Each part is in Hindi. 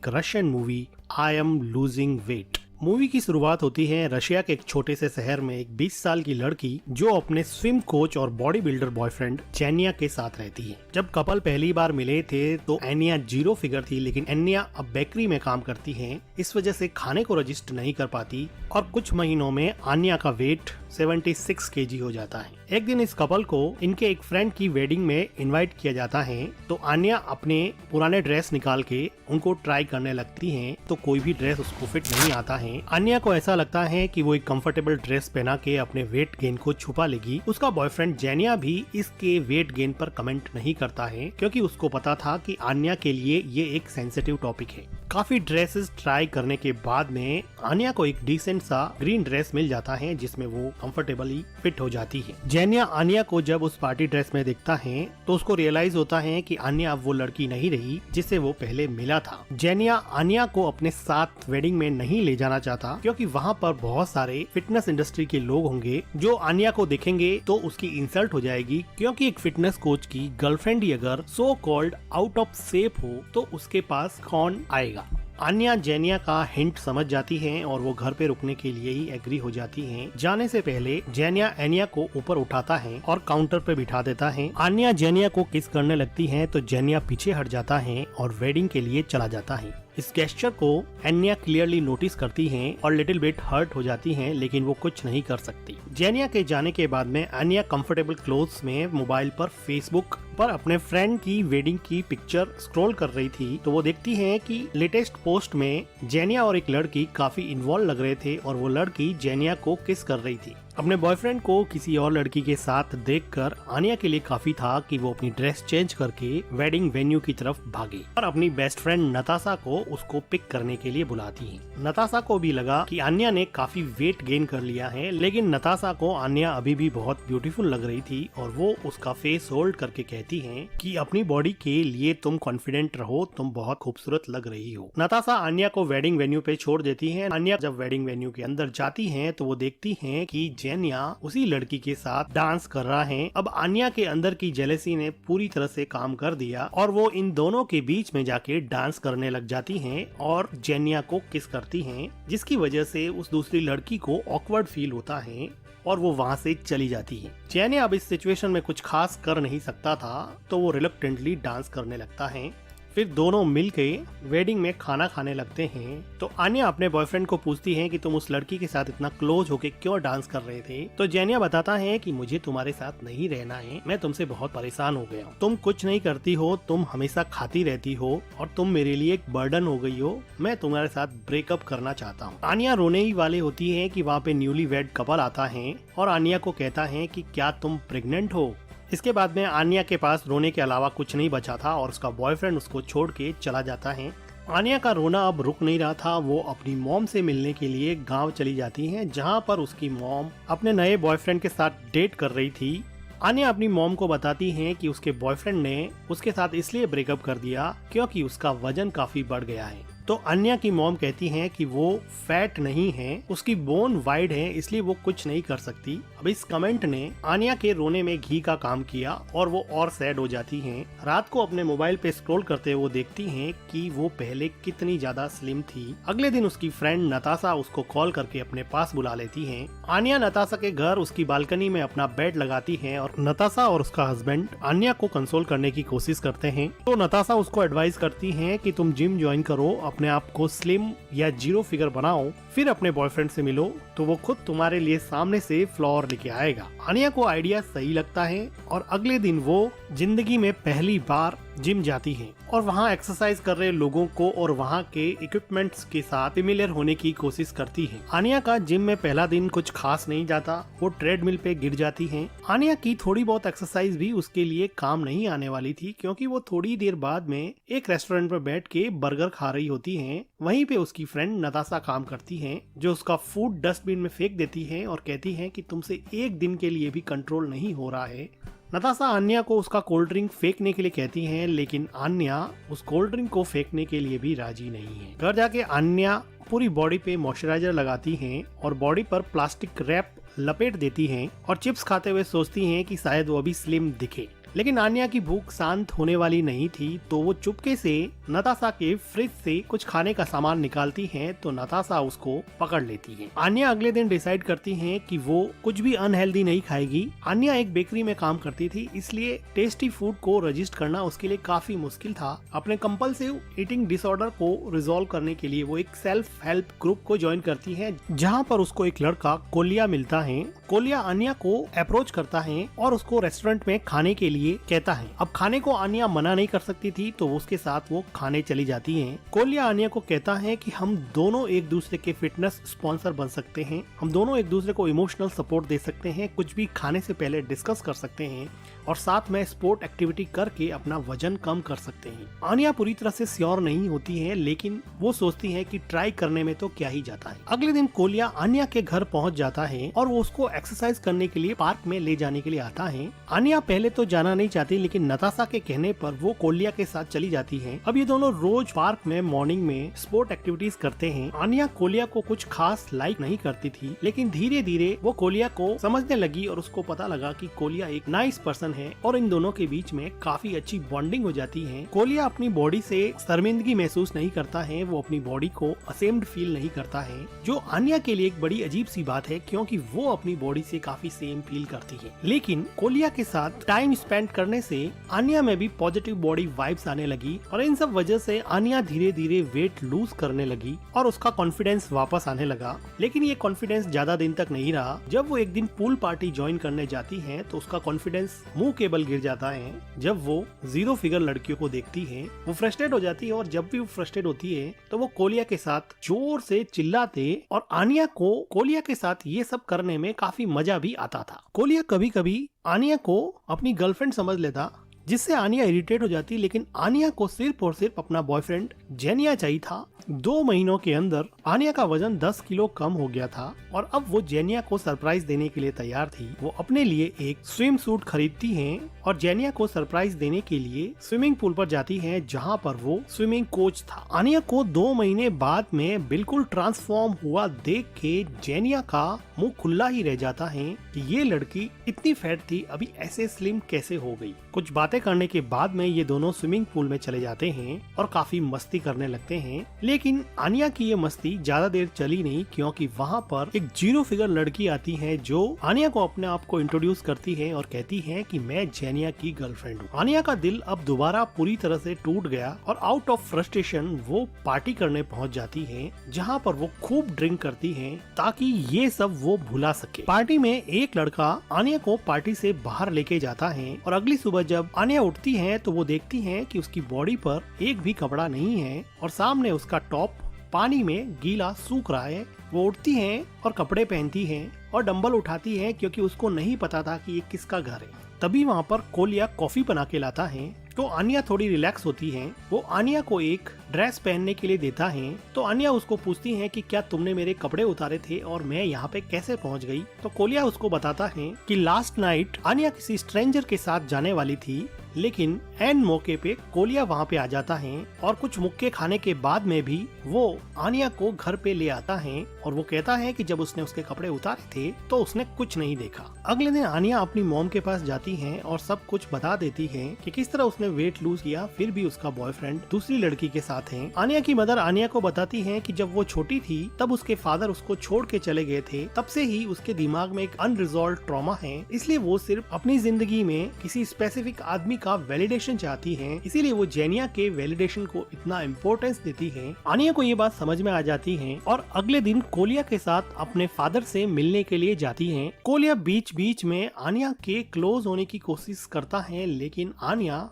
एक Russian movie I am losing weight. Movie की शुरुआत होती है रशिया के एक छोटे से शहर में एक 20 साल की लड़की जो अपने स्विम कोच और बॉडी बिल्डर बॉयफ्रेंड जेनिया के साथ रहती है। जब कपल पहली बार मिले थे तो एनिया 0 फिगर थी, लेकिन एनिया अब बेकरी में काम करती है, इस वजह से खाने को रजिस्टर नहीं कर पाती और कुछ महीनों में आन्या का वेट 76 केजी हो जाता है। एक दिन इस कपल को इनके एक फ्रेंड की वेडिंग में इनवाइट किया जाता है, तो आन्या अपने पुराने ड्रेस निकाल के उनको ट्राई करने लगती है, तो कोई भी ड्रेस उसको फिट नहीं आता है। आन्या को ऐसा लगता है कि वो एक कंफर्टेबल ड्रेस पहना के अपने वेट गेन को छुपा लेगी। उसका बॉयफ्रेंड जेनिया भी इसके वेट गेन पर कमेंट नहीं करता है, क्योंकि उसको पता था कि आन्या के लिए ये एक सेंसिटिव टॉपिक है। काफी ड्रेसेस ट्राई करने के बाद में आन्या को एक डिसेंट सा ग्रीन ड्रेस मिल जाता है, जिसमें वो कंफर्टेबली फिट हो जाती है। जेनिया आन्या को जब उस पार्टी ड्रेस में देखता है तो उसको रियलाइज होता है कि आन्या अब वो लड़की नहीं रही जिससे वो पहले मिला था। जेनिया आन्या को अपने साथ वेडिंग में नहीं ले जाना चाहता, क्योंकि वहाँ पर बहुत सारे फिटनेस इंडस्ट्री के लोग होंगे जो आन्या को देखेंगे तो उसकी इंसल्ट हो जाएगी, क्योंकि एक फिटनेस कोच की गर्लफ्रेंड ही अगर so called out of shape हो तो उसके पास कौन आएगा। आन्या जेनिया का हिंट समझ जाती है और वो घर पे रुकने के लिए ही एग्री हो जाती है। जाने से पहले जेनिया एनिया को ऊपर उठाता है और काउंटर पे बिठा देता है। आन्या जेनिया को किस करने लगती है तो जेनिया पीछे हट जाता है और वेडिंग के लिए चला जाता है। इस गेस्चर को एनिया क्लियरली नोटिस करती है और लिटिल बिट हर्ट हो जाती है, लेकिन वो कुछ नहीं कर सकती। जेनिया के जाने के बाद में एनिया कंफर्टेबल क्लोथ्स में मोबाइल पर फेसबुक पर अपने फ्रेंड की वेडिंग की पिक्चर स्क्रॉल कर रही थी, तो वो देखती है कि लेटेस्ट पोस्ट में जेनिया और एक लड़की काफी इन्वॉल्व लग रहे थे और वो लड़की जेनिया को किस कर रही थी। अपने बॉयफ्रेंड को किसी और लड़की के साथ देखकर आन्या के लिए काफी था कि वो अपनी ड्रेस चेंज करके वेडिंग वेन्यू की तरफ भागे और अपनी बेस्ट फ्रेंड नताशा को उसको पिक करने के लिए बुलाती है। नताशा को भी लगा कि आन्या ने काफी वेट गेन कर लिया है, लेकिन नताशा को आन्या अभी भी बहुत ब्यूटीफुल लग रही थी और वो उसका फेस होल्ड करके कहती है कि अपनी बॉडी के लिए तुम कॉन्फिडेंट रहो, तुम बहुत खूबसूरत लग रही हो। नताशा आन्या को वेडिंग वेन्यू पे छोड़ देती है। आन्या जब वेडिंग वेन्यू के अंदर जाती है तो वो देखती है कि जेनिया उसी लड़की के साथ डांस कर रहा है। अब आन्या के अंदर की जेलेसी ने पूरी तरह से काम कर दिया और वो इन दोनों के बीच में जाके डांस करने लग जाती हैं और जेनिया को किस करती हैं, जिसकी वजह से उस दूसरी लड़की को ऑकवर्ड फील होता है और वो वहाँ से चली जाती है। जेनिया अब इस सिचुएशन में कुछ खास कर नहीं सकता था, तो वो रिलक्टेंटली डांस करने लगता है। फिर दोनों मिलके वेडिंग में खाना खाने लगते हैं। तो आन्या अपने बॉयफ्रेंड को पूछती है कि तुम उस लड़की के साथ इतना क्लोज होके क्यों डांस कर रहे थे। तो जेनिया बताता है कि मुझे तुम्हारे साथ नहीं रहना है, मैं तुमसे बहुत परेशान हो गया हूँ। तुम कुछ नहीं करती हो, तुम हमेशा खाती रहती हो और तुम मेरे लिए एक बर्डन हो गई हो। मैं तुम्हारे साथ ब्रेकअप करना चाहता हूँ। आन्या रोने ही वाली होती है कि वहाँ पे न्यूली वेड कपल आता है और आन्या को कहता है कि क्या तुम प्रेग्नेंट हो। इसके बाद में आन्या के पास रोने के अलावा कुछ नहीं बचा था और उसका बॉयफ्रेंड उसको छोड़ के चला जाता है। आन्या का रोना अब रुक नहीं रहा था। वो अपनी मॉम से मिलने के लिए गांव चली जाती है, जहां पर उसकी मॉम अपने नए बॉयफ्रेंड के साथ डेट कर रही थी। आन्या अपनी मॉम को बताती है कि उसके बॉयफ्रेंड ने उसके साथ इसलिए ब्रेकअप कर दिया क्योंकि उसका वजन काफी बढ़ गया है। तो आन्या की मॉम कहती है कि वो फैट नहीं है, उसकी बोन वाइड है, इसलिए वो कुछ नहीं कर सकती। अब इस कमेंट ने आन्या के रोने में घी का काम किया और वो और सैड हो जाती हैं। रात को अपने मोबाइल पे स्क्रॉल करते हुए देखती हैं कि वो पहले कितनी ज्यादा स्लिम थी। अगले दिन उसकी फ्रेंड नताशा उसको कॉल करके अपने पास बुला लेती है। आन्या नताशा के घर उसकी बालकनी में अपना बेड लगाती है और नताशा और उसका हस्बैंड आन्या को कंसोल करने की कोशिश करते हैं। तो नताशा उसको एडवाइस करती है कि तुम जिम ज्वाइन करो, अपने आप को स्लिम या 0 फिगर बनाओ, फिर अपने बॉयफ्रेंड से मिलो तो वो खुद तुम्हारे लिए सामने से फ्लावर लेके आएगा। आन्या को आइडिया सही लगता है और अगले दिन वो जिंदगी में पहली बार जिम जाती है और वहाँ एक्सरसाइज कर रहे लोगों को और वहाँ के इक्विपमेंट्स के साथ फेमिलियर होने की कोशिश करती है। आन्या का जिम में पहला दिन कुछ खास नहीं जाता, वो ट्रेडमिल पे गिर जाती है। आन्या की थोड़ी बहुत एक्सरसाइज भी उसके लिए काम नहीं आने वाली थी, क्योंकि वो थोड़ी देर बाद में एक रेस्टोरेंट पर बैठ के बर्गर खा रही होती है। वहीं पे उसकी फ्रेंड नताशा काम करती है, जो उसका फूड डस्टबिन में फेंक देती है और कहती है कि तुमसे एक दिन के लिए भी कंट्रोल नहीं हो रहा है। नताशा आन्या को उसका कोल्ड ड्रिंक फेंकने के लिए कहती है, लेकिन आन्या उस कोल्ड ड्रिंक को फेंकने के लिए भी राजी नहीं है। घर जाके आन्या पूरी बॉडी पे मॉइस्चराइजर लगाती हैं और बॉडी पर प्लास्टिक रैप लपेट देती हैं और चिप्स खाते हुए सोचती हैं कि शायद वो अभी स्लिम दिखे। लेकिन आन्या की भूख शांत होने वाली नहीं थी, तो वो चुपके से नताशा के फ्रिज से कुछ खाने का सामान निकालती है, तो नताशा उसको पकड़ लेती है। आन्या अगले दिन डिसाइड करती है कि वो कुछ भी अनहेल्दी नहीं खाएगी। आन्या एक बेकरी में काम करती थी, इसलिए टेस्टी फूड को रजिस्ट करना उसके लिए काफी मुश्किल था। अपने कंपल्सिव ईटिंग डिसऑर्डर को रिजॉल्व करने के लिए वो एक सेल्फ हेल्प ग्रुप को ज्वाइन करती है, जहाँ पर उसको एक लड़का कोलिया मिलता है। कोलिया आन्या को अप्रोच करता है और उसको रेस्टोरेंट में खाने के लिए कहता है। अब खाने को आन्या मना नहीं कर सकती थी, तो उसके साथ वो खाने चली जाती है। कोलिया आन्या को कहता है कि हम दोनों एक दूसरे के फिटनेस स्पॉन्सर बन सकते हैं, हम दोनों एक दूसरे को इमोशनल सपोर्ट दे सकते हैं, कुछ भी खाने से पहले डिस्कस कर सकते हैं और साथ में स्पोर्ट एक्टिविटी करके अपना वजन कम कर सकते हैं। आन्या पूरी तरह से श्योर नहीं होती है, लेकिन वो सोचती है कि ट्राई करने में तो क्या ही जाता है। अगले दिन कोलिया आन्या के घर पहुंच जाता है और वो उसको एक्सरसाइज करने के लिए पार्क में ले जाने के लिए आता है। आन्या पहले तो जाना नहीं चाहती, लेकिन नताशा के कहने पर वो कोलिया के साथ चली जाती है। अब ये दोनों रोज पार्क में मॉर्निंग में स्पोर्ट एक्टिविटीज करते हैं। आन्या कोलिया को कुछ खास लाइक नहीं करती थी, लेकिन धीरे धीरे वो कोलिया को समझने लगी और उसको पता लगा कि कोलिया एक नाइस पर्सन है और इन दोनों के बीच में काफी अच्छी बॉन्डिंग हो जाती है। कोलिया अपनी बॉडी से शर्मिंदगी महसूस नहीं करता है, वो अपनी बॉडी को असेम्ड फील नहीं करता है, जो आन्या के लिए एक बड़ी अजीब सी बात है, क्योंकि वो अपनी बॉडी से काफी सेम फील करती है। लेकिन कोलिया के साथ टाइम स्पेंड करने से आन्या में भी पॉजिटिव बॉडी वाइब्स आने लगी और इन सब वजह से आन्या धीरे धीरे वेट लूज करने लगी और उसका कॉन्फिडेंस वापस आने लगा। लेकिन ये कॉन्फिडेंस ज्यादा दिन तक नहीं रहा। जब वो एक दिन पूल पार्टी ज्वाइन करने जाती है, तो उसका कॉन्फिडेंस मुंह के बल गिर जाता है। जब वो 0 फिगर लड़कियों को देखती है, वो फ्रस्ट्रेट हो जाती है और जब भी वो फ्रस्ट्रेट होती है तो वो कोलिया के साथ जोर से चिल्लाते और आन्या को कोलिया के साथ ये सब करने में काफी मजा भी आता था। कोलिया कभी कभी आन्या को अपनी गर्लफ्रेंड समझ लेता, जिससे आन्या इरिटेट हो जाती, लेकिन आन्या को सिर्फ और सिर्फ अपना बॉयफ्रेंड जेनिया चाहिए था। 2 महीनों के अंदर आन्या का वजन 10 किलो कम हो गया था और अब वो जेनिया को सरप्राइज देने के लिए तैयार थी। वो अपने लिए एक स्विम सूट खरीदती हैं और जेनिया को सरप्राइज देने के लिए स्विमिंग पूल पर जाती हैं, जहां पर वो स्विमिंग कोच था। आन्या को 2 महीने बाद में बिल्कुल ट्रांसफॉर्म हुआ देख के जेनिया का मुंह खुला ही रह जाता है कि ये लड़की इतनी फैट थी, अभी ऐसे स्लिम कैसे हो गई। कुछ बातें करने के बाद में ये दोनों स्विमिंग पूल में चले जाते हैं और काफी मस्ती करने लगते हैं। लेकिन आन्या की ये मस्ती ज्यादा देर चली नहीं, क्योंकि वहाँ पर एक 0 फिगर लड़की आती है जो आन्या को अपने आप को इंट्रोड्यूस करती है और कहती है कि मैं जेनिया की गर्लफ्रेंड हूँ। आन्या का दिल अब दोबारा पूरी तरह से टूट गया और आउट ऑफ फ्रस्ट्रेशन वो पार्टी करने पहुँच जाती है, जहाँ पर वो खूब ड्रिंक करती है ताकि ये सब वो भुला सके। पार्टी में एक लड़का आन्या को पार्टी से बाहर लेके जाता है और अगली सुबह जब आन्या उठती है तो वो देखती है कि उसकी बॉडी पर एक भी कपड़ा नहीं है और सामने उसका टॉप पानी में गीला सूख रहा है। वो उठती है और कपड़े पहनती है और डंबल उठाती है, क्योंकि उसको नहीं पता था कि ये किसका घर है। तभी वहाँ पर कोलिया कॉफी बना के लाता है, तो आन्या थोड़ी रिलैक्स होती है। वो आन्या को एक ड्रेस पहनने के लिए देता है, तो आन्या उसको पूछती है कि क्या तुमने मेरे कपड़े उतारे थे और मैं यहाँ पे कैसे पहुँच गई। तो कोलिया उसको बताता है कि लास्ट नाइट आन्या किसी स्ट्रेंजर के साथ जाने वाली थी, लेकिन एन मौके पे कोलिया वहाँ पे आ जाता है और कुछ मुक्के खाने के बाद में भी वो आन्या को घर पे ले आता है और वो कहता है कि जब उसने उसके कपड़े उतारे थे तो उसने कुछ नहीं देखा। अगले दिन आन्या अपनी मॉम के पास जाती है और सब कुछ बता देती है कि किस तरह उसने वेट लूज किया, फिर भी उसका बॉयफ्रेंड दूसरी लड़की के साथ है। आन्या की मदर आन्या को बताती है कि जब वो छोटी थी तब उसके फादर उसको छोड़ के चले गए थे, तब से ही उसके दिमाग में एक अनरिजॉल्व ट्रॉमा है, इसलिए वो सिर्फ अपनी जिंदगी में किसी स्पेसिफिक आदमी का वैलिडेशन चाहती है, इसीलिए वो जेनिया के वैलिडेशन को इतना इम्पोर्टेंस देती है। आन्या को ये बात समझ में आ जाती है और अगले दिन कोलिया के साथ अपने फादर से मिलने के लिए जाती है। कोलिया बीच बीच में आन्या के क्लोज होने की कोशिश करता है, लेकिन आन्या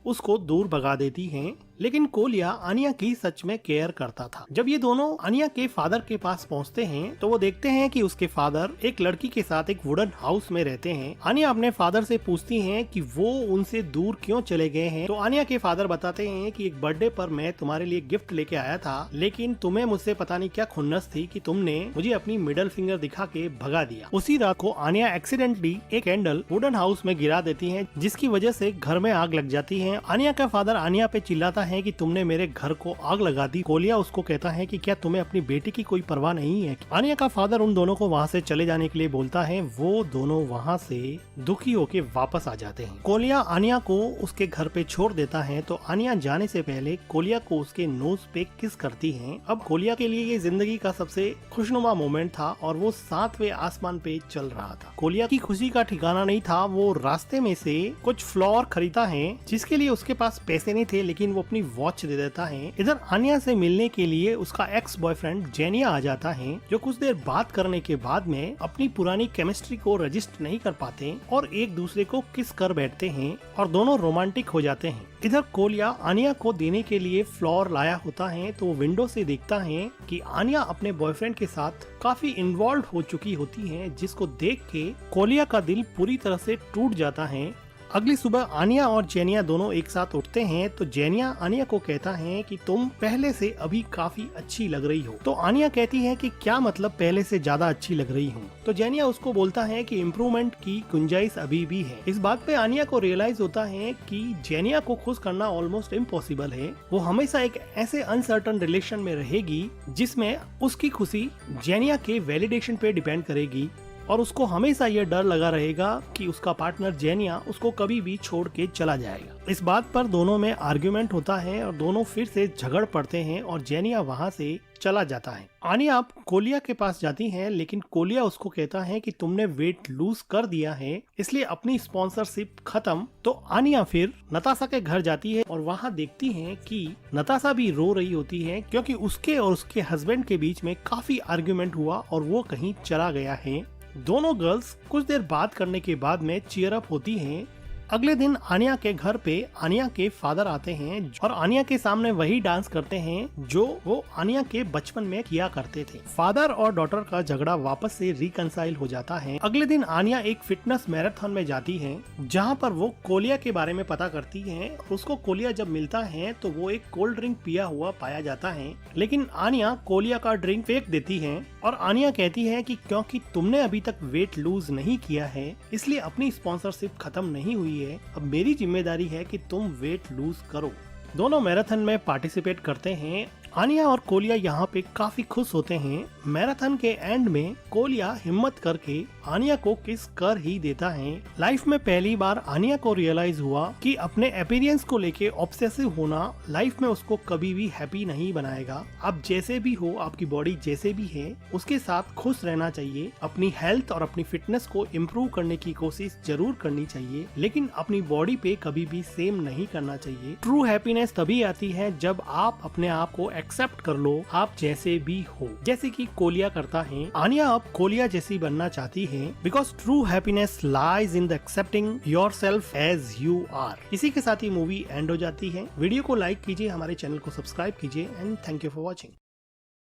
उसको दूर भगा देती है। लेकिन कोलिया आन्या की सच में केयर करता था। जब ये दोनों आन्या के फादर के पास पहुंचते हैं तो वो देखते हैं कि उसके फादर एक लड़की के साथ एक वुडन हाउस में रहते हैं। आन्या अपने फादर से पूछती है कि वो उनसे दूर क्यों चले गए हैं, तो आन्या के फादर बताते हैं कि एक बर्थडे पर मैं तुम्हारे लिए गिफ्ट लेके आया था, लेकिन तुम्हें मुझसे पता नहीं क्या खुन्नस थी कि तुमने मुझे अपनी मिडल फिंगर दिखा के भगा दिया। उसी रात को आन्या एक्सीडेंटली एक कैंडल वुडन हाउस में गिरा देती है, जिसकी वजह से घर में आग लग जाती है। आन्या का फादर आन्या पे चिल्लाता है कि तुमने मेरे घर को आग लगा दी। कोलिया उसको कहता है कि क्या तुम्हें अपनी बेटी की कोई परवाह नहीं है। आनिया का फादर उन दोनों को वहाँ से चले जाने के लिए बोलता है। वो दोनों वहाँ से दुखी होके वापस आ जाते हैं। कोलिया आनिया को उसके घर पे छोड़ देता है तो आनिया जाने से पहले कोलिया को उसके नोज पे किस करती है। अब कोलिया के लिए ये जिंदगी का सबसे खुशनुमा मोमेंट था और वो 7वें आसमान पे चल रहा था। कोलिया की खुशी का ठिकाना नहीं था। वो रास्ते में से कुछ फ्लावर खरीदता है जिसके लिए उसके पास पैसे नहीं थे, लेकिन वो अपनी वॉच दे देता है। इधर आनिया से मिलने के लिए उसका एक्स बॉयफ्रेंड जेनिया आ जाता है, जो कुछ देर बात करने के बाद में अपनी पुरानी केमिस्ट्री को रजिस्टर नहीं कर पाते और एक दूसरे को किस कर बैठते हैं और दोनों रोमांटिक हो जाते हैं। इधर कोलिया आनिया को देने के लिए फ्लावर लाया होता है तो वो विंडो से देखता है कि आनिया अपने बॉयफ्रेंड के साथ काफी इन्वॉल्व हो चुकी होती है, जिसको देख के कोलिया का दिल पूरी तरह से टूट जाता है। अगली सुबह आनिया और जेनिया दोनों एक साथ उठते हैं तो जेनिया आनिया को कहता है कि तुम पहले से अभी काफी अच्छी लग रही हो। तो आनिया कहती है कि क्या मतलब पहले से ज्यादा अच्छी लग रही हूँ। तो जेनिया उसको बोलता है कि इम्प्रूवमेंट की गुंजाइश अभी भी है। इस बात पे आनिया को रियलाइज होता है कि जेनिया को खुश करना ऑलमोस्ट इम्पॉसिबल है। वो हमेशा एक ऐसे अनसर्टन रिलेशन में रहेगी जिसमें उसकी खुशी जेनिया के वैलिडेशन पे डिपेंड करेगी और उसको हमेशा ये डर लगा रहेगा कि उसका पार्टनर जेनिया उसको कभी भी छोड़ के चला जाएगा। इस बात पर दोनों में आर्ग्यूमेंट होता है और दोनों फिर से झगड़ पड़ते हैं और जेनिया वहाँ से चला जाता है। आनिया अब कोलिया के पास जाती है, लेकिन कोलिया उसको कहता है कि तुमने वेट लूज कर दिया है, इसलिए अपनी स्पॉन्सरशिप खत्म। तो आनिया फिर नताशा के घर जाती है और वहाँ देखती है कि नताशा भी रो रही होती है क्योंकि उसके और उसके हस्बैंड के बीच में काफी आर्ग्यूमेंट हुआ और वो कहीं चला गया है। दोनों गर्ल्स कुछ देर बात करने के बाद में चीयर अप होती हैं। अगले दिन आनिया के घर पे आनिया के फादर आते हैं और आनिया के सामने वही डांस करते हैं जो वो आनिया के बचपन में किया करते थे। फादर और डॉटर का झगड़ा वापस से रिकंसाइल हो जाता है। अगले दिन आनिया एक फिटनेस मैराथन में जाती है जहाँ पर वो कोलिया के बारे में पता करती है। उसको कोलिया जब मिलता है तो वो एक कोल्ड ड्रिंक पिया हुआ पाया जाता है, लेकिन आनिया कोलिया का ड्रिंक फेंक देती है और आनिया कहती है कि क्योंकि तुमने अभी तक वेट लूज नहीं किया है इसलिए अपनी स्पॉन्सरशिप खत्म नहीं हुई है, अब मेरी जिम्मेदारी है कि तुम वेट लूज करो। दोनों मैराथन में पार्टिसिपेट करते हैं। आनिया और कोलिया यहाँ पे काफी खुश होते हैं। मैराथन के एंड में कोलिया हिम्मत करके आनिया को किस कर ही देता है। लाइफ में पहली बार आनिया को रियलाइज हुआ कि अपने अपीयरेंस को लेके ऑब्सेसिव होना लाइफ में उसको कभी भी हैप्पी नहीं बनाएगा। आप जैसे भी हो, आपकी बॉडी जैसे भी है, उसके साथ खुश रहना चाहिए। अपनी हेल्थ और अपनी फिटनेस को इम्प्रूव करने की कोशिश जरूर करनी चाहिए, लेकिन अपनी बॉडी पे कभी भी सेम नहीं करना चाहिए। ट्रू हैप्पीनेस तभी आती है जब आप अपने आप को एक्सेप्ट कर लो, आप जैसे भी हो, जैसे कि कोलिया करता है। आनिया अब कोलिया जैसी बनना चाहती है because true happiness lies in the accepting yourself as you are. इसी के साथ ही मूवी एंड हो जाती है। वीडियो को लाइक कीजिए, हमारे चैनल को सब्सक्राइब कीजिए and thank you for watching.